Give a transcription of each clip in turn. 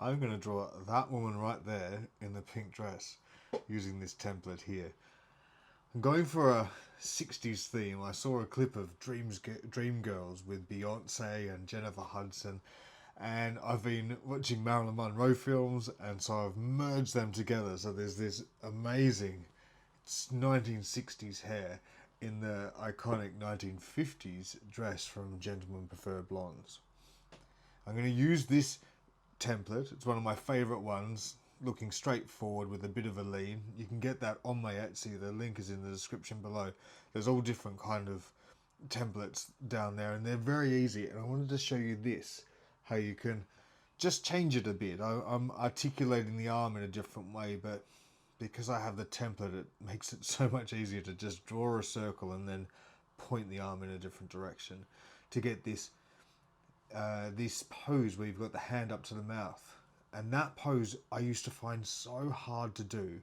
I'm going to draw that woman right there in the pink dress using this template here. I'm going for a 60s theme. I saw a clip of Dreamgirls with Beyonce and Jennifer Hudson, and I've been watching Marilyn Monroe films, and so I've merged them together. So there's this amazing 1960s hair in the iconic 1950s dress from Gentlemen Prefer Blondes. I'm going to use this template. It's one of my favourite ones, looking straightforward with a bit of a lean. You can get that on my Etsy. The link is in the description below. There's all different kind of templates down there, and they're very easy. And I wanted to show you this, how you can just change it a bit. I'm articulating the arm in a different way, but because I have the template, it makes it so much easier to just draw a circle and then point the arm in a different direction to get this pose where you've got the hand up to the mouth. And that pose I used to find so hard to do,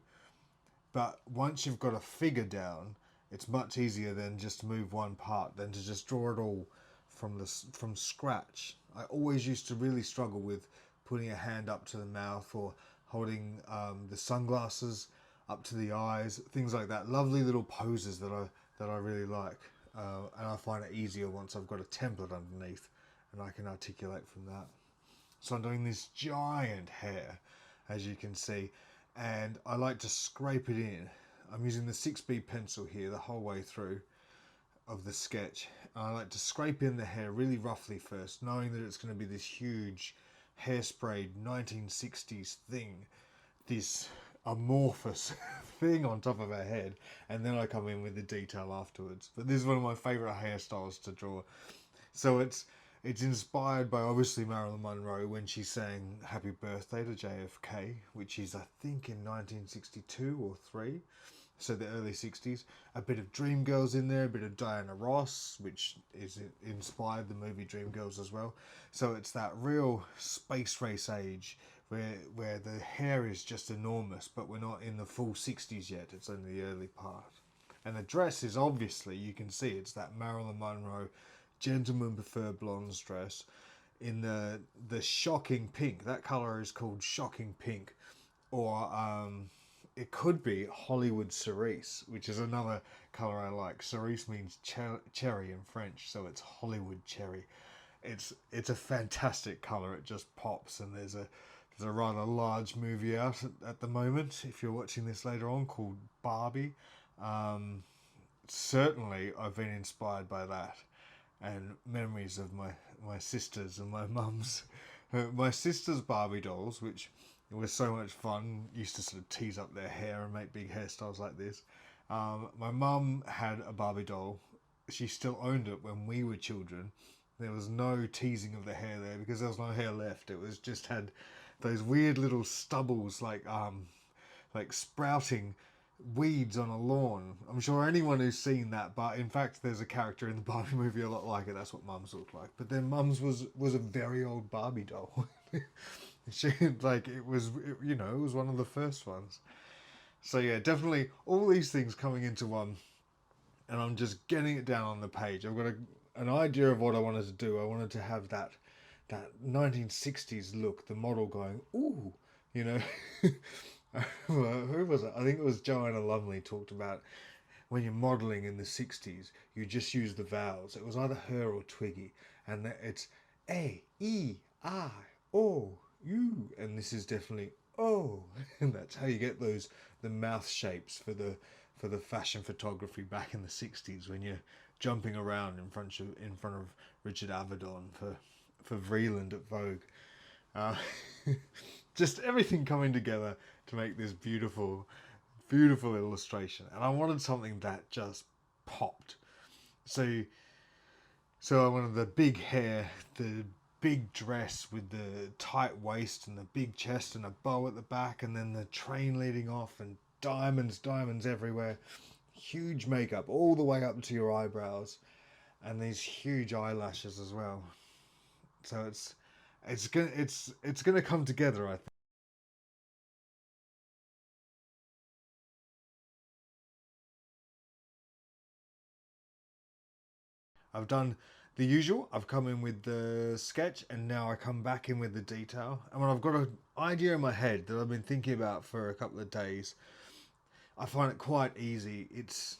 but once you've got a figure down, it's much easier than just to move one part than to just draw it all from scratch. I always used to really struggle with putting a hand up to the mouth or holding the sunglasses up to the eyes, things like that. Lovely little poses that I really like, and I find it easier once I've got a template underneath and I can articulate from that. So I'm doing this giant hair, as you can see, and I like to scrape it in. I'm using the 6B pencil here the whole way through of the sketch. And I like to scrape in the hair really roughly first, knowing that it's going to be this huge hairsprayed 1960s thing, this amorphous thing on top of her head, and then I come in with the detail afterwards. But this is one of my favourite hairstyles to draw. So it's inspired by obviously Marilyn Monroe when she sang Happy Birthday to JFK, which is I think in 1962 or 3, so the early 60s. A bit of Dreamgirls in there, a bit of Diana Ross, which is inspired the movie Dreamgirls as well. So it's that real space race age where the hair is just enormous, but we're not in the full 60s yet, it's only the early part. And the dress is obviously, you can see, it's that Marilyn Monroe Gentlemen Prefer Blondes dress in the shocking pink. That colour is called shocking pink, or it could be Hollywood cerise, which is another colour I like. Cerise means cherry in French, so it's Hollywood cherry. It's a fantastic colour. It just pops, and there's a rather large movie out at the moment, if you're watching this later on, called Barbie. Certainly I've been inspired by that, and memories of my sisters and my mum's. My sister's Barbie dolls, which was so much fun, used to sort of tease up their hair and make big hairstyles like this. My mum had a Barbie doll. She still owned it when we were children. There was no teasing of the hair there because there was no hair left. It was just had those weird little stubbles like sprouting weeds on a lawn. I'm sure anyone who's seen that, but in fact there's a character in the Barbie movie a lot like it. That's what Mum's looked like. But then Mum's was a very old Barbie doll. She like it was it was one of the first ones. So yeah, definitely all these things coming into one, and I'm just getting it down on the page. I've got an idea of what I wanted to do. I wanted to have that 1960s look, the model going, ooh, you know. Who was it? I think it was Joanna Lumley talked about when you're modelling in the 60s, you just use the vowels. It was either her or Twiggy, and it's A, E, I, O, U, and this is definitely O, and that's how you get the mouth shapes for the fashion photography back in the 60s when you're jumping around in front of Richard Avedon for Vreeland at Vogue. Uh, just everything coming together to make this beautiful, beautiful illustration. And I wanted something that just popped. So, so I wanted the big hair, the big dress with the tight waist and the big chest and a bow at the back, and then the train leading off and diamonds everywhere. Huge makeup all the way up to your eyebrows, and these huge eyelashes as well. So it's gonna come together, I think. I've done the usual. I've come in with the sketch, and now I come back in with the detail. And when I've got an idea in my head that I've been thinking about for a couple of days, I find it quite easy. It's,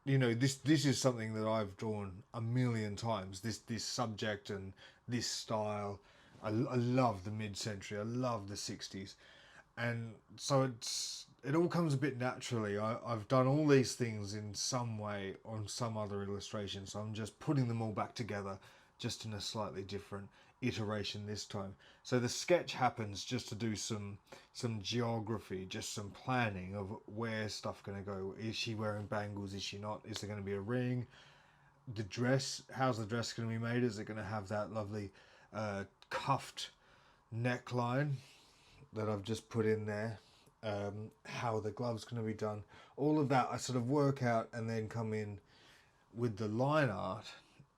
you know, this is something that I've drawn a million times. This subject and this style. I love the mid-century. I love the 60s, and so it all comes a bit naturally. I've done all these things in some way on some other illustration, so I'm just putting them all back together, just in a slightly different iteration this time. So the sketch happens just to do some geography, just some planning of where stuff going to go. Is she wearing bangles? Is she not? Is there going to be a ring? The dress, how's the dress going to be made? Is it going to have that lovely cuffed neckline that I've just put in there? How the gloves going to be done? All of that I sort of work out and then come in with the line art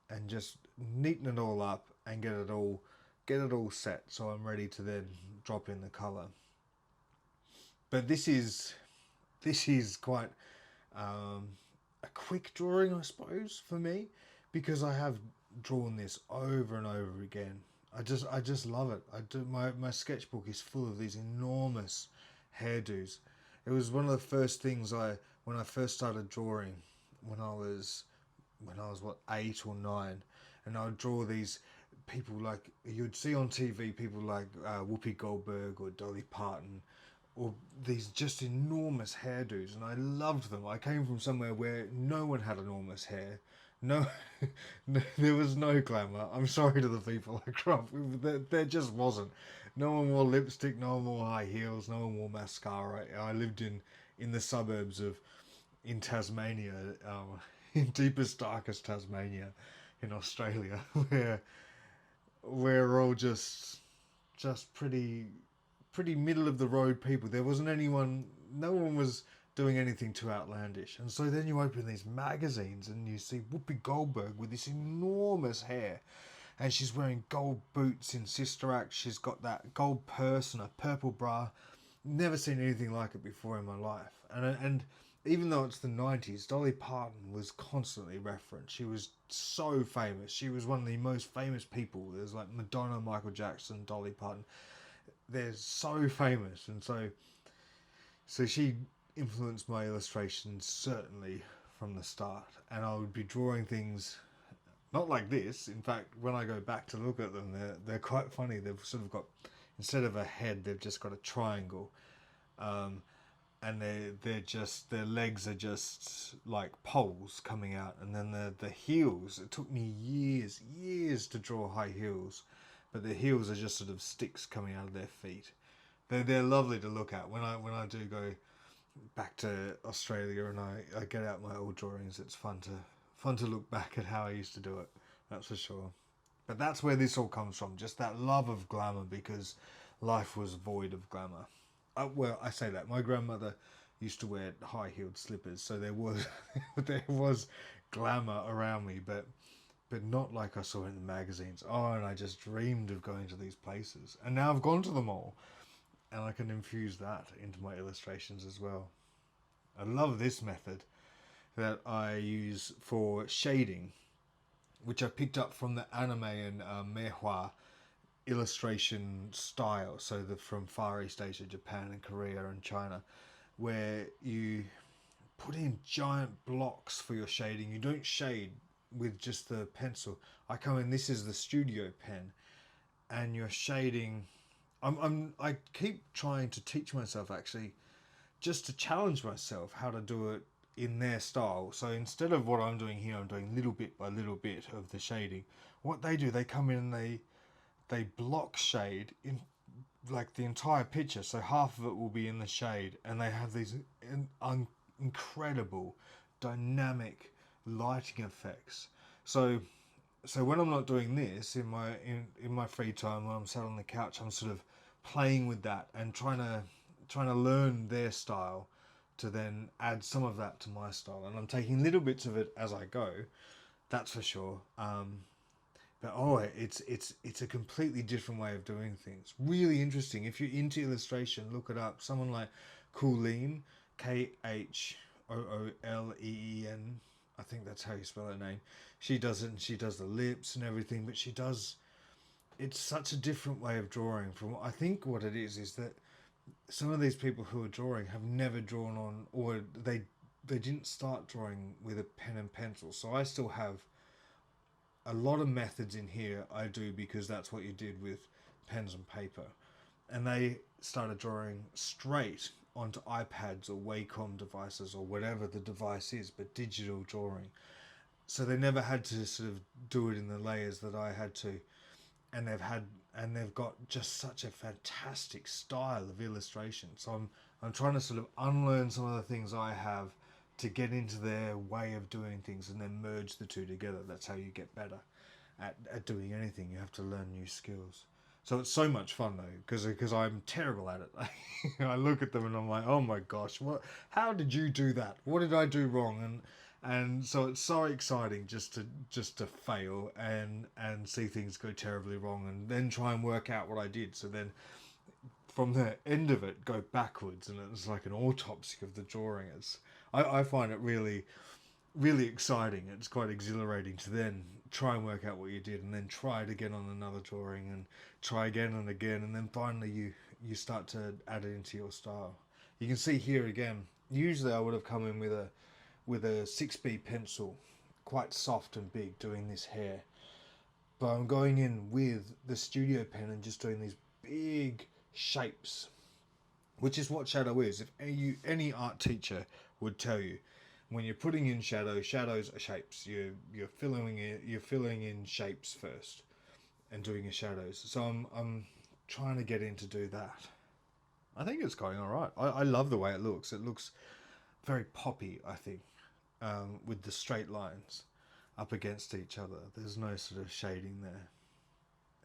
and just neaten it all up and get it all set, so I'm ready to then drop in the color. But this is quite a quick drawing, I suppose, for me, because I have drawn this over and over again. I just love it. My sketchbook is full of these enormous hairdos. It was one of the first things when I first started drawing, when I was what, 8 or 9, and I would draw these people like you'd see on TV, people like Whoopi Goldberg or Dolly Parton, or these just enormous hairdos, and I loved them. I came from somewhere where no one had enormous hair. No, there was no glamour. I'm sorry to the people I grew up with. There just wasn't. No one wore lipstick, no one wore high heels, no one wore mascara. I lived in the suburbs in Tasmania, in deepest, darkest Tasmania in Australia, where we're all just pretty middle of the road people. There wasn't anyone, no one was doing anything too outlandish. And so then you open these magazines and you see Whoopi Goldberg with this enormous hair, and she's wearing gold boots in Sister Act. She's got that gold purse and a purple bra. Never seen anything like it before in my life. And even though it's the 90s, Dolly Parton was constantly referenced. She was so famous. She was one of the most famous people. There's like Madonna, Michael Jackson, Dolly Parton. They're so famous, and so she influenced my illustrations certainly from the start. And I would be drawing things not like this. In fact, when I go back to look at them, they're quite funny. They've sort of got, instead of a head, they've just got a triangle, and their legs are just like poles coming out, and then the heels. It took me years to draw high heels, but the heels are just sort of sticks coming out of their feet. They're lovely to look at. When I do go back to Australia and I get out my old drawings, it's fun to look back at how I used to do it. That's for sure. But that's where this all comes from, just that love of glamour, because life was void of glamour. Well, I say that. My grandmother used to wear high-heeled slippers, so there was glamour around me, but not like I saw in the magazines. Oh, and I just dreamed of going to these places. And now I've gone to them all, and I can infuse that into my illustrations as well. I love this method that I use for shading, which I picked up from the anime and manhwa illustration style. So from Far East Asia, Japan and Korea and China, where you put in giant blocks for your shading. You don't shade with just the pencil. I come in, this is the studio pen, and you're shading. I keep trying to teach myself, actually, just to challenge myself how to do it in their style. So instead of what I'm doing here, I'm doing little bit by little bit of the shading. What they do, they come in and they block shade in like the entire picture, so half of it will be in the shade, and they have these incredible dynamic lighting effects. So when I'm not doing this in my free time, when I'm sat on the couch, I'm sort of playing with that and trying to learn their style to then add some of that to my style, and I'm taking little bits of it as I go, that's for sure. But it's a completely different way of doing things. Really interesting. If you're into illustration, look it up. Someone like Khooleen, Khooleen, I think that's how you spell her name. She does it, and she does the lips and everything, but she does. It's such a different way of drawing from. I think what it is that some of these people who are drawing have never drawn on, or they didn't start drawing with a pen and pencil. So I still have a lot of methods in here I do because that's what you did with pens and paper. And they started drawing straight onto iPads or Wacom devices or whatever the device is, but digital drawing. So they never had to sort of do it in the layers that I had to. And they've got just such a fantastic style of illustration. So I'm trying to sort of unlearn some of the things I have to get into their way of doing things and then merge the two together. That's how you get better at doing anything. You have to learn new skills. So it's so much fun though, because I'm terrible at it. I look at them and I'm like, oh my gosh, what? How did you do that? What did I do wrong? And so it's so exciting just to fail and see things go terribly wrong, and then try and work out what I did. So then from the end of it, go backwards, and it's like an autopsy of the drawing. I find it really really exciting. It's quite exhilarating to then try and work out what you did, and then try it again on another drawing, and try again and again, and then finally you start to add it into your style. You can see here again. Usually I would have come in with a 6B pencil, quite soft and big, doing this hair. But I'm going in with the studio pen and just doing these big shapes, which is what shadow is. If any art teacher would tell you, when you're putting in shadows are shapes. You're filling in shapes first, and doing your shadows. So I'm trying to get in to do that. I think it's going all right. I love the way it looks. It looks very poppy, I think, with the straight lines up against each other. There's no sort of shading there.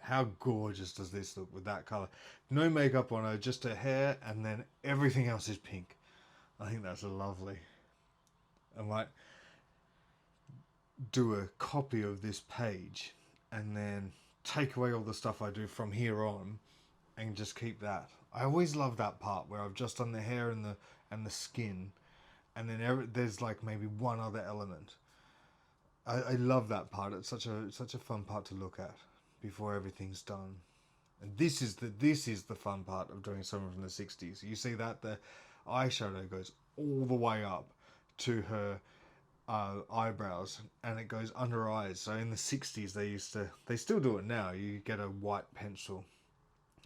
How gorgeous does this look with that colour? No makeup on her, just her hair, and then everything else is pink. I think that's lovely. I might do a copy of this page and then take away all the stuff I do from here on and just keep that. I always love that part where I've just done the hair and the skin, and then there's like maybe one other element. I love that part. It's such a fun part to look at before everything's done. And this is the fun part of doing someone from the 60s. You see that the eyeshadow goes all the way up to her eyebrows, and it goes under her eyes. So in the 60s they still do it now. You get a white pencil,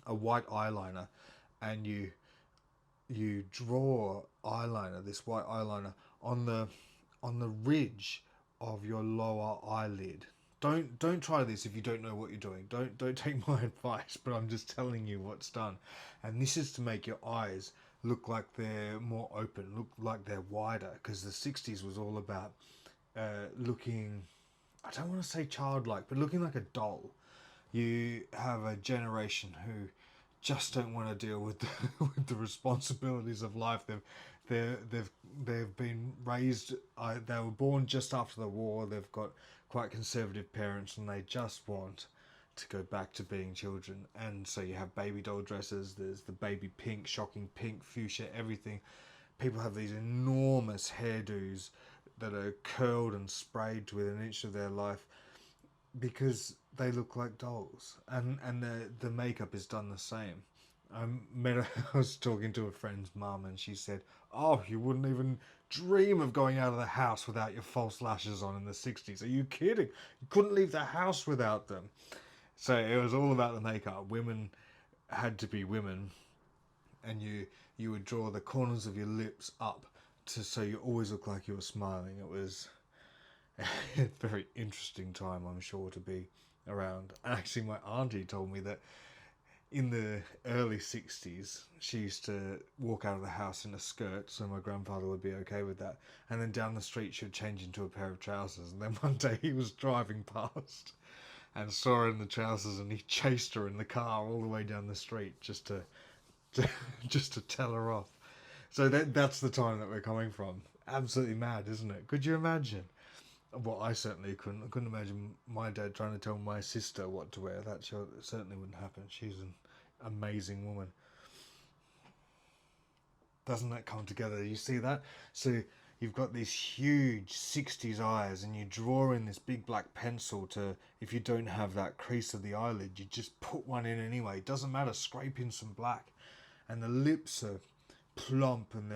a white eyeliner, and you draw this white eyeliner on the ridge of your lower eyelid. Don't try this if you don't know what you're doing. Don't take my advice, but I'm just telling you what's done. And this is to make your eyes look like they're more open, look like they're wider, because the 60s was all about looking, I don't want to say childlike, but looking like a doll. You have a generation who just don't want to deal with with the responsibilities of life. They've been raised. They were born just after the war. They've got quite conservative parents, and they just want to go back to being children. And so you have baby doll dresses. There's the baby pink, shocking pink, fuchsia, everything. People have these enormous hairdos that are curled and sprayed to within an inch of their life because they look like dolls, and the makeup is done the same. I was talking to a friend's mum, and she said, "Oh, you wouldn't even dream of going out of the house without your false lashes on in the 60s. Are you kidding? You couldn't leave the house without them." So it was all about the makeup. Women had to be women, and you would draw the corners of your lips up so you always look like you were smiling. It was a very interesting time, I'm sure, to be around. Actually, my auntie told me that in the early 60s, she used to walk out of the house in a skirt, so my grandfather would be okay with that. And then down the street, she would change into a pair of trousers. And then one day he was driving past and saw her in the trousers, and he chased her in the car all the way down the street just to tell her off. So that's the time that we're coming from. Absolutely mad, isn't it? Could you imagine? Well, I certainly couldn't. I couldn't imagine my dad trying to tell my sister what to wear. That certainly wouldn't happen. She's an amazing woman. Doesn't that come together? You see that? So you've got these huge 60s eyes, and you draw in this big black pencil to, if you don't have that crease of the eyelid, you just put one in anyway. It doesn't matter, scrape in some black. And the lips are plump, and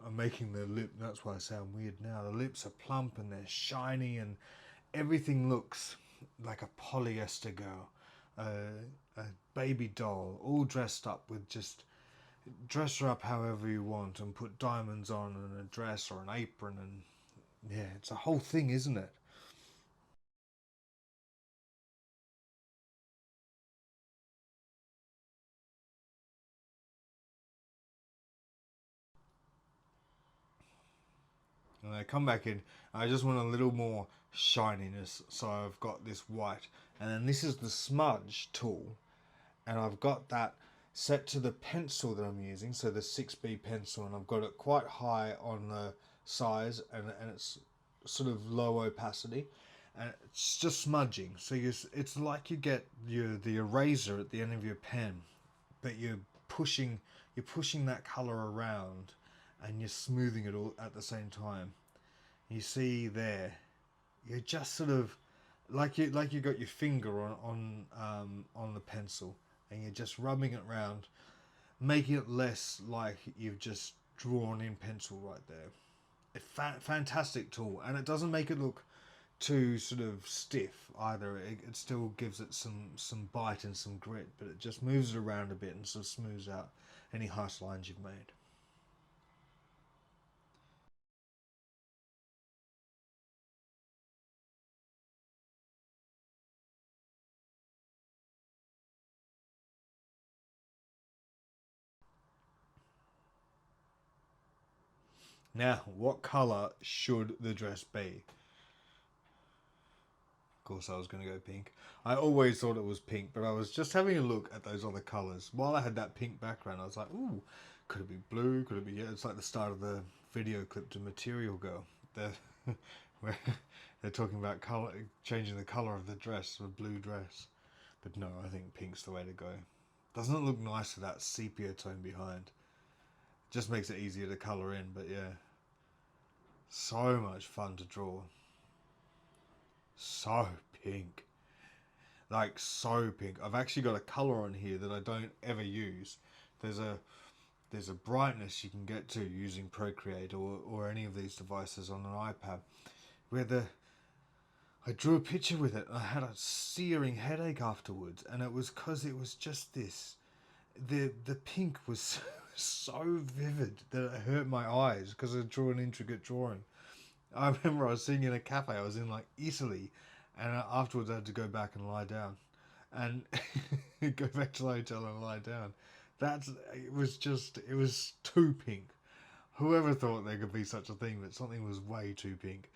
I'm making the lip, that's why I sound weird now. The lips are plump and they're shiny, and everything looks like a polyester girl, a baby doll, all dressed up with just dress her up however you want and put diamonds on and a dress or an apron, and yeah, it's a whole thing, isn't it? And I come back in, I just want a little more shininess, so I've got this white, and then this is the smudge tool, and I've got that set to the pencil that I'm using, so the 6B pencil, and I've got it quite high on the size, and it's sort of low opacity, and it's just smudging. So it's like you get the eraser at the end of your pen, but pushing you're pushing that color around, and you're smoothing it all at the same time. You see there, you're just sort of like you got your finger on the pencil, and you're just rubbing it around, making it less like you've just drawn in pencil right there. A fantastic tool, and it doesn't make it look too sort of stiff either. It still gives it some bite and some grit, but it just moves it around a bit and sort of smooths out any harsh lines you've made. Now, what colour should the dress be? Of course, I was going to go pink. I always thought it was pink, but I was just having a look at those other colours. While I had that pink background, I was like, ooh, could it be blue? Could it be... Yeah, it's like the start of the video clip to Material Girl. Where they're talking about colour, changing the colour of the dress to a blue dress. But no, I think pink's the way to go. Doesn't it look nice with that sepia tone behind? Just makes it easier to colour in, but yeah. So much fun to draw. So pink. Like, so pink. I've actually got a colour on here that I don't ever use. There's a there's a brightness you can get to using Procreate or any of these devices on an iPad, where I drew a picture with it and I had a searing headache afterwards, and it was because it was just this. The pink was so vivid that it hurt my eyes because I drew an intricate drawing. I remember I was sitting in a cafe. I was in like Italy, and afterwards I had to go back and lie down, and go back to the hotel and lie down. It was too pink. Whoever thought there could be such a thing that something was way too pink?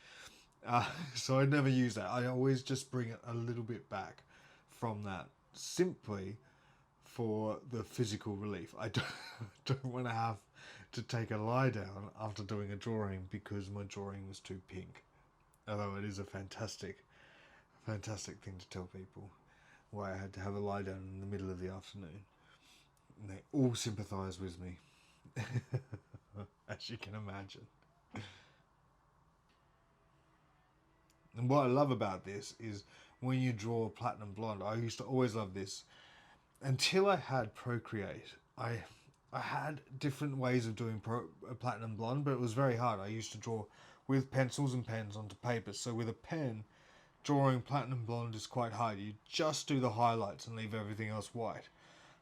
So I never use that. I always just bring it a little bit back from that, simply for the physical relief. I don't, don't want to have to take a lie down after doing a drawing because my drawing was too pink. Although it is a fantastic thing to tell people why I had to have a lie down in the middle of the afternoon. And they all sympathise with me, as you can imagine. And what I love about this is when you draw platinum blonde, I used to always love this until I had Procreate. I had different ways of doing platinum blonde, but it was very hard. I used to draw with pencils and pens onto paper. So with a pen, drawing platinum blonde is quite hard. You just do the highlights and leave everything else white.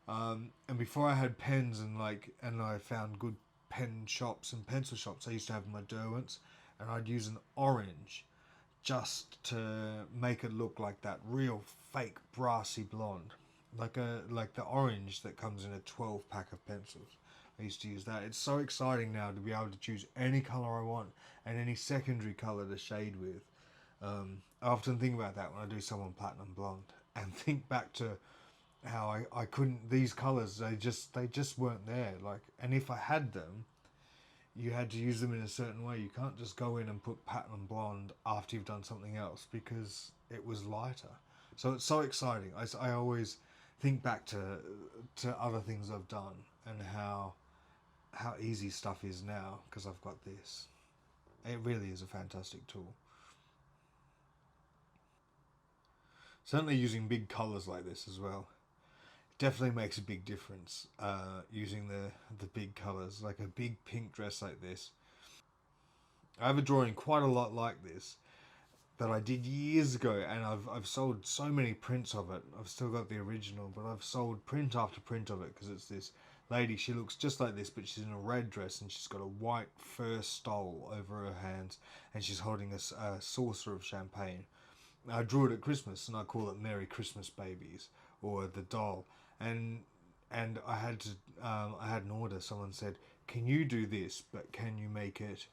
And before I had pens and I found good pen shops and pencil shops, I used to have my Derwents, and I'd use an orange just to make it look like that real fake brassy blonde, like the orange that comes in a 12 pack of pencils. I used to use that. It's so exciting now to be able to choose any color I want and any secondary color to shade with. I often think about that when I do someone platinum blonde, and think back to how I couldn't, these colors, they just weren't there. Like, and if I had them, you had to use them in a certain way. You can't just go in and put platinum blonde after you've done something else because it was lighter. So it's so exciting. I always think back to other things I've done and how easy stuff is now because I've got this. It really is a fantastic tool. Certainly using big colours like this as well. Definitely makes a big difference, using the big colours. Like a big pink dress like this. I have a drawing quite a lot like this that I did years ago, and I've sold so many prints of it. I've still got the original, but I've sold print after print of it because it's this lady. She looks just like this, but she's in a red dress and she's got a white fur stole over her hands, and she's holding a saucer of champagne. I drew it at Christmas, and I call it Merry Christmas Babies, or the doll. And I had to I had an order. Someone said, "Can you do this? But can you make it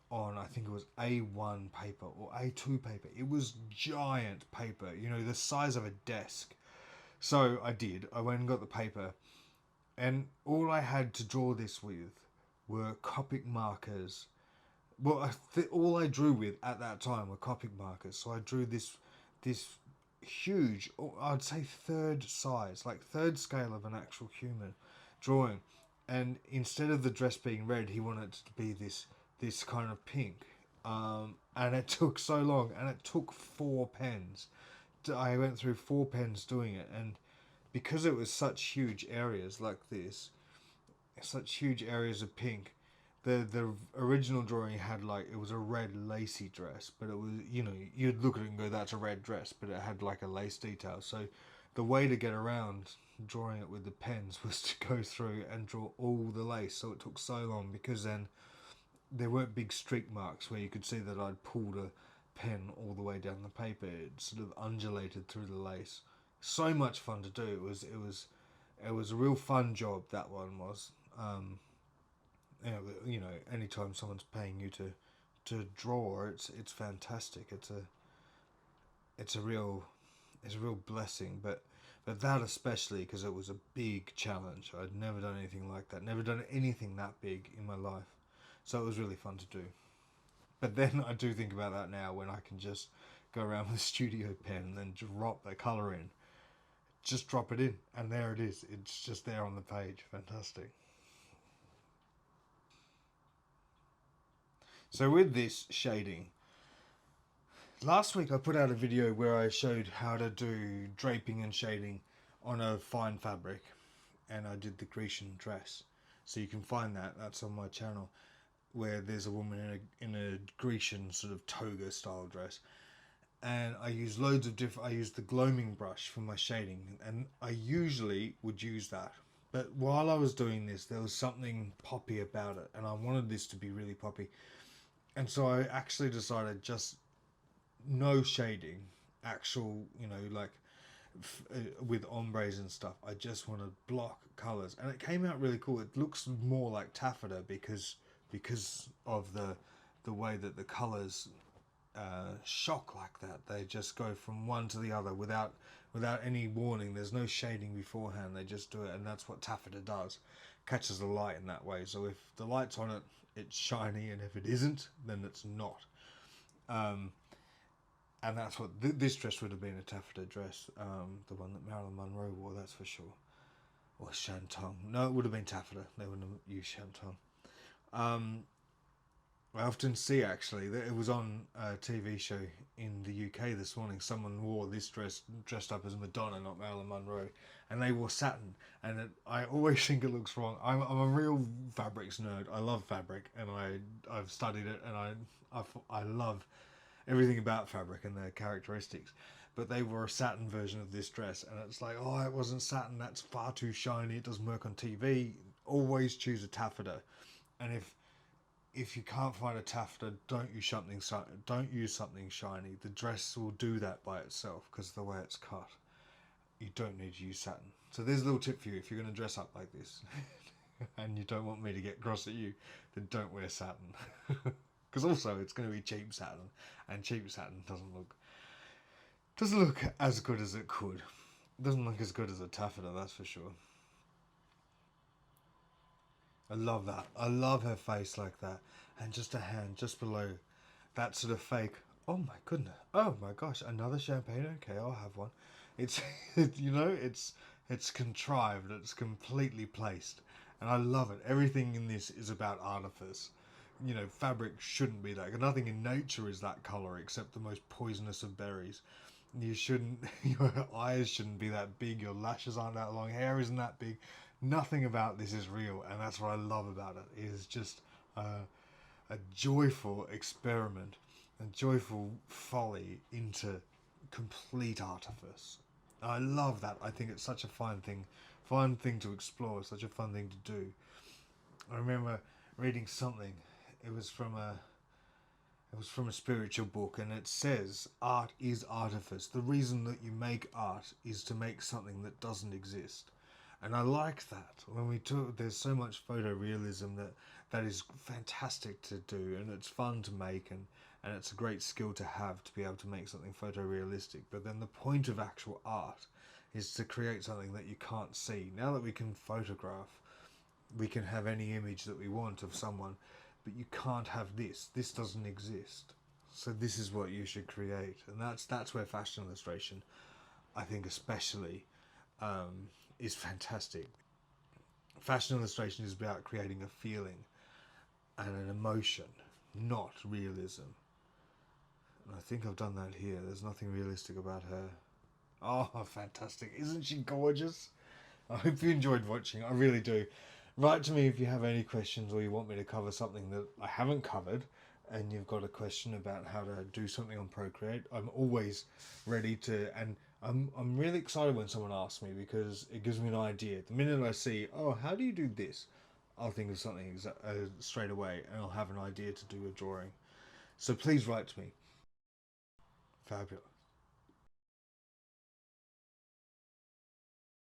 on, I think it was A1 paper or A2 paper?" It was giant paper, you know, the size of a desk. So I did. I went and got the paper, and all I had to draw this with were Copic markers. Well, all I drew with at that time were Copic markers. So I drew this huge, I'd say third size, like third scale of an actual human drawing. And instead of the dress being red, he wanted it to be this kind of pink. And it took so long, and it took 4 pens. I went through 4 pens doing it, and because it was such huge areas like this, such huge areas of pink, the original drawing had, like, it was a red lacy dress, but it was, you know, you'd look at it and go, that's a red dress, but it had like a lace detail. So the way to get around drawing it with the pens was to go through and draw all the lace. So it took so long, because then there weren't big streak marks where you could see that I'd pulled a pen all the way down the paper. It sort of undulated through the lace. So much fun to do. It was a real fun job, that one was. You know, anytime someone's paying you to draw, it's fantastic. It's a real blessing. But that especially, because it was a big challenge. I'd never done anything like that. Never done anything that big in my life. So it was really fun to do. But then I do think about that now, when I can just go around with a studio pen and then drop the colour in. Just drop it in, and there it is. It's just there on the page. Fantastic. So with this shading, last week I put out a video where I showed how to do draping and shading on a fine fabric, and I did the Grecian dress. So you can find that. That's on my channel, where there's a woman in a Grecian sort of toga style dress. And I use loads of different. I use the gloaming brush for my shading, and I usually would use that. But while I was doing this, there was something poppy about it, and I wanted this to be really poppy. And so I actually decided just no shading, actual, you know, like with ombres and stuff. I just want to block colors, and it came out really cool. It looks more like taffeta because of the way that the colors shock like that. They just go from one to the other without any warning. There's no shading beforehand. They just do it, and that's what taffeta does. Catches the light in that way. So if the light's on it, it's shiny, and if it isn't, then it's not. And that's what this dress would have been, a taffeta dress, the one that Marilyn Monroe wore, that's for sure. Or Shantung. No, it would have been taffeta. They wouldn't have used Shantung. I often see, actually, that it was on a TV show in the UK this morning. Someone wore this dress, dressed up as Madonna, not Marilyn Monroe, and they wore satin. And I always think it looks wrong. I'm a real fabrics nerd. I love fabric, and I've studied it, and I love everything about fabric and their characteristics. But they wore a satin version of this dress, and it's like, oh, it wasn't satin. That's far too shiny. It doesn't work on TV. Always choose a taffeta, and if you can't find a taffeta, don't use something shiny. The dress will do that by itself because of the way it's cut. You don't need to use satin. So there's a little tip for you: if you're going to dress up like this, and you don't want me to get cross at you, then don't wear satin. Because also it's going to be cheap satin, and cheap satin doesn't look as good as it could. It doesn't look as good as a taffeta, that's for sure. I love that. I love her face like that. And just a hand just below that sort of fake. Oh my goodness. Oh my gosh. Another champagne. Okay, I'll have one. It's, it's contrived. It's completely placed. And I love it. Everything in this is about artifice. you know, fabric shouldn't be that. Nothing in nature is that color except the most poisonous of berries. You shouldn't, your eyes shouldn't be that big, your lashes aren't that long, hair isn't that big. Nothing about this is real, and that's what I love about it. It is just a joyful experiment, a joyful folly into complete artifice. I love that. I think it's such a fun thing to explore, such a fun thing to do. I remember reading something. It was from a it was from a spiritual book, and it says art is artifice. The reason that you make art is to make something that doesn't exist. And I like that. When we talk, there's so much photorealism that is fantastic to do, and it's fun to make, and it's a great skill to have to be able to make something photorealistic. But then the point of actual art is to create something that you can't see. Now that we can photograph, we can have any image that we want of someone, but you can't have this. This doesn't exist. So this is what you should create, and that's where fashion illustration, I think, especially, is fantastic. Fashion illustration is about creating a feeling and an emotion, not realism. And I think I've done that here. There's nothing realistic about her. Oh, fantastic! Isn't she gorgeous? I hope you enjoyed watching. I really do. Write to me if you have any questions or you want me to cover something that I haven't covered, and you've got a question about how to do something on Procreate. I'm always ready to, and I'm really excited when someone asks me, because it gives me an idea. The minute I see, oh, how do you do this, I'll think of something straight away, and I'll have an idea to do a drawing. So please write to me. Fabulous.